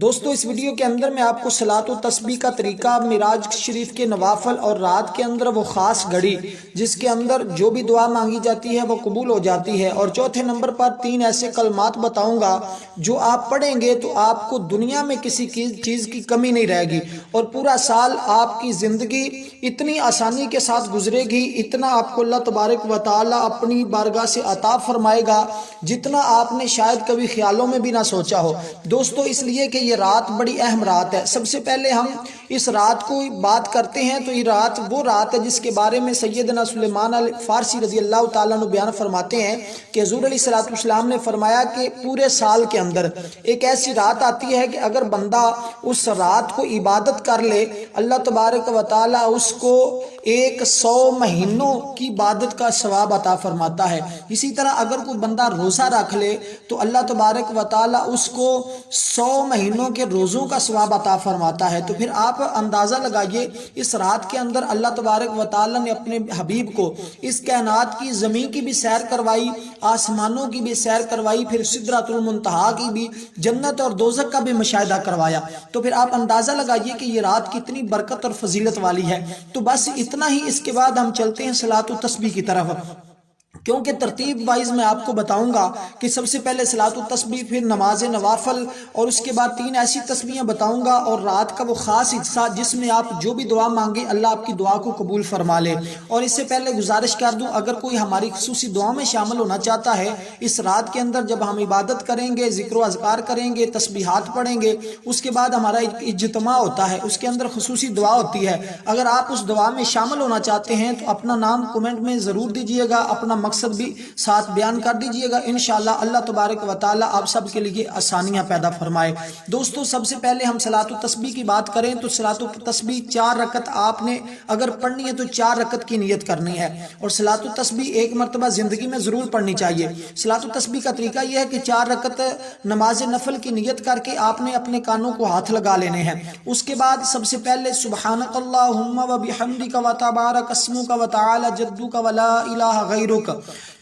دوستو اس ویڈیو کے اندر میں آپ کو صلاۃ و تسبیح کا طریقہ، معراج شریف کے نوافل اور رات کے اندر وہ خاص گھڑی جس کے اندر جو بھی دعا مانگی جاتی ہے وہ قبول ہو جاتی ہے، اور چوتھے نمبر پر 3 ایسے کلمات بتاؤں گا جو آپ پڑھیں گے تو آپ کو دنیا میں کسی چیز کی کمی نہیں رہے گی، اور پورا سال آپ کی زندگی اتنی آسانی کے ساتھ گزرے گی، اتنا آپ کو اللہ تبارک و تعالی اپنی بارگاہ سے عطا فرمائے گا جتنا آپ نے شاید کبھی خیالوں میں بھی نہ سوچا ہو۔ دوستو اس لیے کہ یہ رات بڑی اہم رات ہے۔ سب سے پہلے ہم اس رات کو بات کرتے ہیں تو یہ رات وہ رات ہے جس کے بارے میں سیدنا سلیمان فارسی رضی اللہ تعالیٰ عنہ بیان فرماتے ہیں کہ حضور علیہ السلام نے فرمایا کہ پورے سال کے اندر ایک ایسی رات آتی ہے کہ اگر بندہ اس رات کو عبادت کر لے، اللہ تبارک و تعالیٰ اس کو 100 مہینوں کی عبادت کا ثواب عطا فرماتا ہے۔ اسی طرح اگر کوئی بندہ روزہ رکھ لے تو اللہ تبارک و تعالیٰ اس کو 100 مہینوں کے روزوں کا ثواب عطا فرماتا ہے۔ تو پھر آپ اندازہ لگائیے اس رات کے اندر اللہ تبارک و تعالیٰ نے اپنے حبیب کو اس کائنات کی زمین کی بھی سیر کروائی، آسمانوں کی بھی سیر کروائی، پھر سدرۃ المنتہا کی بھی، جنت اور دوزخ کا بھی مشاہدہ کروایا۔ تو پھر آپ اندازہ لگائیے کہ یہ رات کتنی برکت اور فضیلت والی ہے۔ تو بس اتنا ہی، اس کے بعد ہم چلتے ہیں صلاۃ و تسبیح کی طرف، کیونکہ ترتیب وائز میں آپ کو بتاؤں گا کہ سب سے پہلے صلاۃ و تسبیح، پھر نماز نوافل، اور اس کے بعد 3 ایسی تسبیحیں بتاؤں گا، اور رات کا وہ خاص حصہ جس میں آپ جو بھی دعا مانگے اللہ آپ کی دعا کو قبول فرما لے۔ اور اس سے پہلے گزارش کر دوں، اگر کوئی ہماری خصوصی دعا میں شامل ہونا چاہتا ہے اس رات کے اندر، جب ہم عبادت کریں گے، ذکر و اذکار کریں گے، تسبیحات پڑھیں گے، اس کے بعد ہمارا اجتماع ہوتا ہے، اس کے اندر خصوصی دعا ہوتی ہے۔ اگر آپ اس دعا میں شامل ہونا چاہتے ہیں تو اپنا نام کومنٹ میں ضرور دیجئے گا، اپنا مقصد بھی ساتھ بیان کر دیجئے گا، انشاءاللہ اللہ تبارک و تعالی آپ سب کے لیے آسانیاں پیدا فرمائے۔ دوستو سب سے پہلے ہم صلاۃ و تسبیح کی بات کریں تو صلاۃ و تسبیح 4 رکعت آپ نے اگر پڑھنی ہے تو 4 رکعت کی نیت کرنی ہے، اور صلاۃ و تسبیح ایک مرتبہ زندگی میں ضرور پڑھنی چاہیے۔ صلاۃ و تسبیح کا طریقہ یہ ہے کہ 4 رکعت نماز نفل کی نیت کر کے آپ نے اپنے کانوں کو ہاتھ لگا لینے ہیں۔ اس کے بعد سب سے پہلے سبحانک اللہم و بحمدک و تبارک اسمک و تعالی جدک و لا الہ غیرک،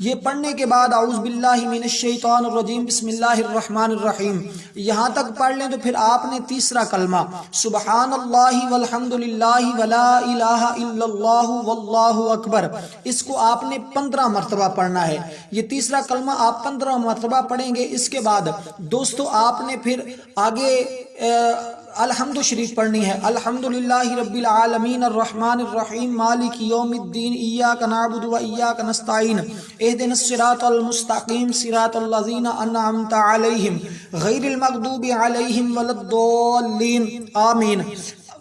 یہ پڑھنے کے بعد اعوذ باللہ من الشیطان الرجیم بسم اللہ الرحمن الرحیم یہاں تک پڑھ لیں تو پھر آپ نے تیسرا کلمہ سبحان اللہ والحمد للہ ولا الہ الا اللہ واللہ اکبر، اس کو آپ نے 15 مرتبہ پڑھنا ہے۔ یہ تیسرا کلمہ آپ 15 مرتبہ پڑھیں گے۔ اس کے بعد دوستو آپ نے پھر آگے الحمد شریف پڑھنی ہے۔ الحمدللہ رب العالمین الرحمن الرحیم مالک یوم الدین ایاک نعبد و ایاک نستعین اہدنا الصراط المستقیم صراط الذین انعمت علیہم غیر المغضوب علیہم ولا الضالین آمین۔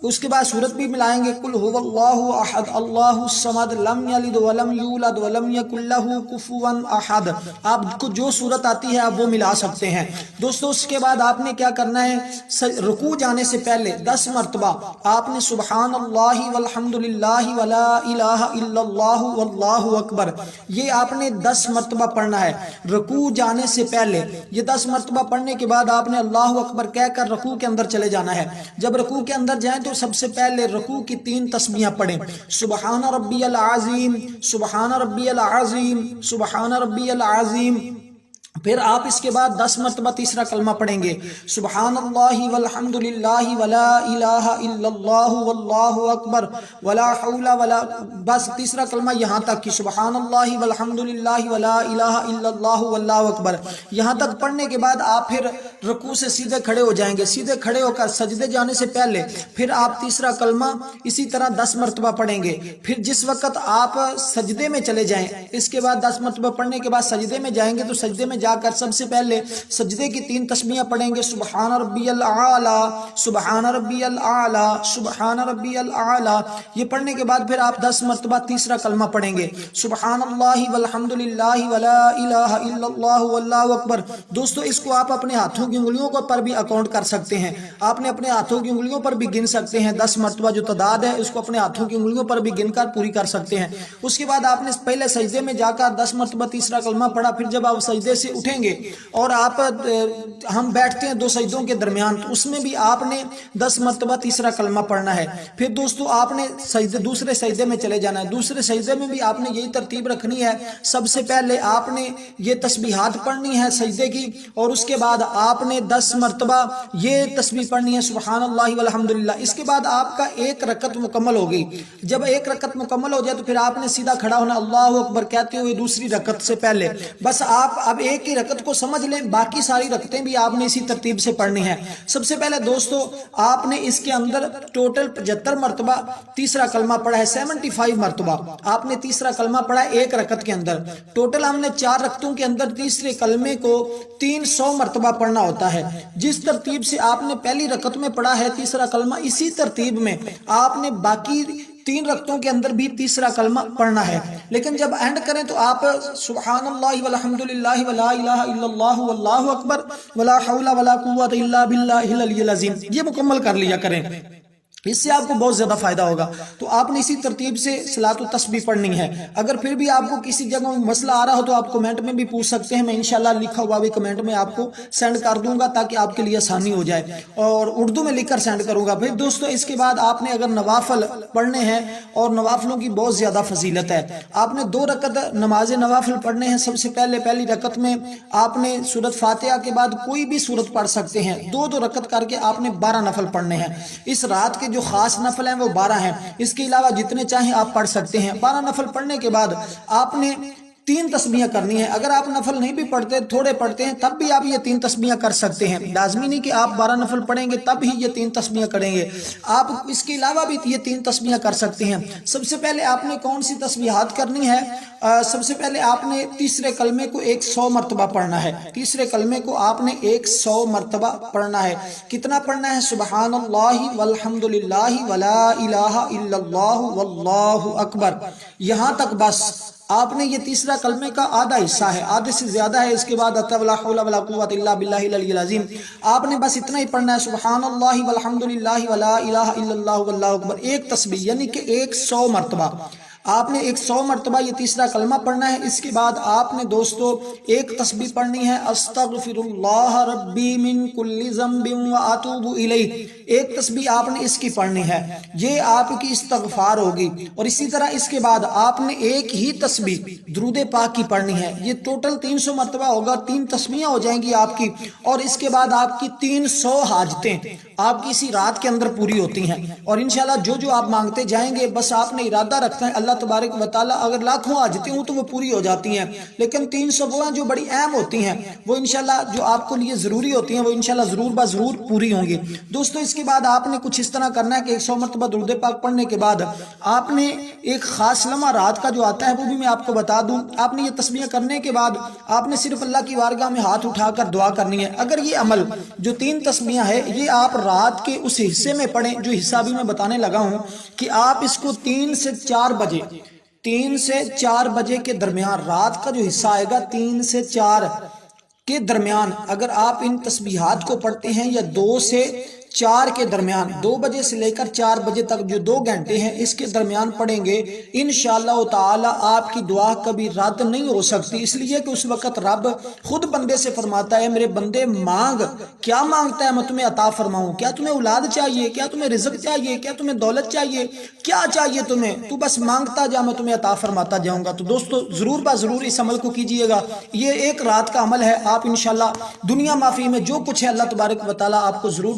اس کے بعد سورت بھی ملائیں گے، قل هو اللہ احد اللہ الصمد لم یلد ولم یولد ولم یکن لہ کفوا احد، آپ کو جو سورت آتی ہے آپ وہ ملا سکتے ہیں۔ دوستو اس کے بعد آپ نے کیا کرنا ہے، رکوع جانے سے پہلے 10 مرتبہ آپ نے سبحان اللہ والحمد للہ ولا الہ الا اللہ واللہ اکبر، یہ آپ نے 10 مرتبہ پڑھنا ہے رکوع جانے سے پہلے۔ یہ 10 مرتبہ پڑھنے کے بعد آپ نے اللہ اکبر کہہ کر رکوع کے اندر چلے جانا ہے۔ جب رکوع کے اندر جائیں تو سب سے پہلے رکوع کی 3 تسبیحیں پڑھیں، سبحان ربی العظیم سبحان ربی العظیم سبحان ربی العظیم۔ پھر آپ اس کے بعد 10 مرتبہ تیسرا کلمہ پڑھیں گے، سبحان اللہ والحمد للہ ولا الہ الا اللہ واللہ اکبر ولا حول ولا، بس تیسرا کلمہ یہاں تک کہ سبحان اللہ والحمد للہ ولا الہ الا اللہ واللہ اکبر، یہاں تک پڑھنے کے بعد آپ پھر رکوع سے سیدھے کھڑے ہو جائیں گے۔ سیدھے کھڑے ہو کر سجدے جانے سے پہلے پھر آپ تیسرا کلمہ اسی طرح 10 مرتبہ پڑھیں گے۔ پھر جس وقت آپ سجدے میں چلے جائیں، اس کے بعد 10 مرتبہ پڑھنے کے بعد سجدے میں جائیں گے تو سجدے میں جا کر سب سے پہلے سجدے کی 3 تسبیحیں پڑھیں گے، سبحان ربی الاعلی سبحان ربی الاعلی سبحان ربی الاعلی۔ یہ پڑھنے کے بعد پھر آپ 10 مرتبہ تیسرا کلمہ پڑھیں گے، سبحان اللہ والحمد للہ ولا الہ الا اللہ واللہ اکبر۔ دوستو اس کو آپ اپنے ہاتھوں کی انگلیوں پر بھی اکاؤنٹ کر سکتے ہیں، آپ نے اپنے ہاتھوں کی انگلیوں پر بھی گن سکتے ہیں، 10 مرتبہ جو تعداد ہے اس کو اپنے ہاتھوں کی انگلیوں پر بھی گن کر پوری کر سکتے ہیں۔ اس کے بعد آپ نے پہلے سجدے میں جا کر 10 مرتبہ تیسرا کلمہ پڑھا، پھر جب آپ سجدے سے اٹھیں گے اور آپ ہم بیٹھتے ہیں دو سجدوں کے درمیان، تو اس میں بھی آپ نے 10 مرتبہ تیسرا کلمہ پڑھنا ہے۔ پھر دوستو آپ نے دوسرے سجدے میں چلے جانا ہے، دوسرے سجدے میں بھی آپ نے یہی ترتیب رکھنی ہے۔ سب سے پہلے آپ نے یہ تسبیحات پڑھنی ہے سجدے کی، اور اس کے بعد آپ نے 10 مرتبہ یہ تسبیح پڑھنی ہے سبحان اللہ والحمدللہ۔ اس کے بعد آپ کا ایک رکعت مکمل ہوگی۔ جب ایک رکعت مکمل ہو جائے تو پھر آپ نے سیدھا کھڑا ہونا اللہ اکبر کہتے ہوئے دوسری رکعت سے پہلے۔ بس آپ اب ایک ہی رکعت کو سمجھ لیں، باقی ساری رکعتیں بھی آپ نے اسی ترتیب سے پڑھنی ہے۔ سب سے پہلے دوستو آپ نے اس کے اندر ٹوٹل 75 مرتبہ تیسرا کلمہ پڑھا ہے، 75 مرتبہ آپ نے تیسرا کلمہ پڑھا ہے ایک رکعت کے اندر۔ ٹوٹل ہم نے 4 رکعتوں کے اندر تیسرے کلمے کو 300 مرتبہ پڑھنا ہوتا ہے۔ جس ترتیب سے آپ نے پہلی رکعت میں پڑھا ہے تیسرا کلمہ، اسی ترتیب میں آپ نے باقی 3 رکعتوں کے اندر بھی تیسرا کلمہ پڑھنا ہے۔ لیکن جب اینڈ کریں تو آپ سبحان اللہ والحمدللہ ولا الہ الا اللہ واللہ اکبر ولا حول ولا قوت الا باللہ العلی العظیم یہ مکمل کر لیا کریں، اس سے آپ کو بہت زیادہ فائدہ ہوگا۔ تو آپ نے اسی ترتیب سے صلاۃ و تسبیح پڑھنی ہے۔ اگر پھر بھی آپ کو کسی جگہ میں مسئلہ آ رہا ہو تو آپ کمنٹ میں بھی پوچھ سکتے ہیں، میں انشاءاللہ لکھا ہوا بھی کمنٹ میں آپ کو سینڈ کر دوں گا تاکہ آپ کے لیے آسانی ہو جائے، اور اردو میں لکھ کر سینڈ کروں گا۔ پھر دوستو اس کے بعد آپ نے اگر نوافل پڑھنے ہیں، اور نوافلوں کی بہت زیادہ فضیلت ہے، آپ نے 2 رکعت نماز نوافل پڑھنے ہیں۔ سب سے پہلے پہلی رکعت میں آپ نے سورۃ فاتحہ کے بعد کوئی بھی سورت پڑھ سکتے ہیں، 2 رکعت کر کے آپ نے 12 نفل پڑھنے ہیں۔ اس رات کے جو خاص نفل ہیں وہ 12 ہیں، اس کے علاوہ جتنے چاہیں آپ پڑھ سکتے ہیں۔ 12 نفل پڑھنے کے بعد آپ نے 3 تسبیحیں کرنی ہیں۔ اگر آپ نفل نہیں بھی پڑھتے، تھوڑے پڑھتے ہیں، تب بھی آپ یہ 3 تسبیحیں کر سکتے ہیں۔ لازمی نہیں کہ آپ 12 نفل پڑھیں گے تب ہی یہ 3 تسبیحیں کریں گے، آپ اس کے علاوہ بھی یہ 3 تسبیحیں کر سکتے ہیں۔ سب سے پہلے آپ نے کون سی تسبیحات کرنی ہے؟ سب سے پہلے آپ نے تیسرے کلمے کو 100 مرتبہ پڑھنا ہے۔ تیسرے کلمے کو آپ نے 100 مرتبہ پڑھنا ہے۔ کتنا پڑھنا ہے؟ سبحان اللہ والحمدللہ ولا الہ الا اللہ واللہ اکبر، یہاں تک بس۔ آپ نے یہ تیسرا کلمے کا آدھا حصہ ہے، آدھے سے زیادہ ہے، اس کے بعد ولا حول ولا قوت الا باللہ العلی العظیم، آپ نے بس اتنا ہی پڑھنا ہے سبحان اللہ والحمدللہ ولا الہ الا اللہ واللہ اکبر، ایک تسبیح یعنی کہ 100 مرتبہ آپ نے 100 مرتبہ یہ تیسرا کلمہ پڑھنا ہے۔ اس کے بعد آپ نے دوستو ایک تسبیح پڑھنی ہے استغفر اللہ ربی من کل ذنب واتوب الیہ، ایک تسبیح آپ نے اس کی پڑھنی ہے، یہ آپ کی استغفار ہوگی۔ اور اسی طرح اس کے بعد آپ نے ایک ہی تسبیح درود پاک کی پڑھنی ہے، یہ ٹوٹل 300 مرتبہ ہوگا، 3 تسبیحیں ہو جائیں گی آپ کی، اور اس کے بعد آپ کی 300 حاجتیں آپ کی اسی رات کے اندر پوری ہوتی ہیں۔ اور انشاءاللہ جو آپ مانگتے جائیں گے، بس آپ نے ارادہ رکھنا ہے، اللہ تبارک و تعالیٰ اگر لاکھوں حاجتیں ہوں تو وہ پوری ہو جاتی ہیں، لیکن 300 وہ ہیں جو بڑی اہم ہوتی ہیں، وہ انشاءاللہ جو آپ کو لیے ضروری ہوتی ہیں، وہ انشاءاللہ ضرور ضرور پوری ہوں گی۔ دوستو اس کے بعد آپ نے کچھ اس طرح کرنا ہے کہ 100 مرتبہ درود پاک پڑھنے کے بعد آپ نے ایک خاص لمحہ رات کا جو آتا ہے وہ بھی میں آپ کو بتا دوں۔ آپ نے یہ تسبیح کرنے کے بعد آپ نے صرف اللہ کی بارگاہ میں ہاتھ اٹھا کر دعا کرنی ہے۔ اگر یہ عمل جو 3 تسبیحیں ہے یہ آپ رات کے اس حصے میں پڑھیں جو حصہ بھی میں بتانے لگا ہوں، کہ آپ اس کو 3 سے 4 بجے کے درمیان، رات کا جو حصہ آئے گا 3 سے 4 کے درمیان اگر آپ ان تسبیحات کو پڑھتے ہیں، یا 2 سے 4 کے درمیان، 2 بجے سے لے کر 4 بجے تک جو 2 گھنٹے ہیں اس کے درمیان پڑھیں گے، انشاءاللہ تعالی آپ کی دعا کبھی رد نہیں ہو سکتی، اس لیے کہ اس وقت رب خود بندے سے فرماتا ہے میرے بندے مانگ، کیا مانگتا ہے میں تمہیں عطا فرماؤں، کیا تمہیں اولاد چاہیے، کیا تمہیں رزق چاہیے، کیا تمہیں دولت چاہیے، کیا چاہیے تمہیں، تو بس مانگتا جا میں تمہیں عطا فرماتا جاؤں گا۔ تو دوستو ضرور اس عمل کو کیجئے گا، یہ ایک رات کا عمل ہے، آپ انشاءاللہ دنیا معافی میں جو کچھ ہے اللہ تبارک و تعالی آپ کو ضرور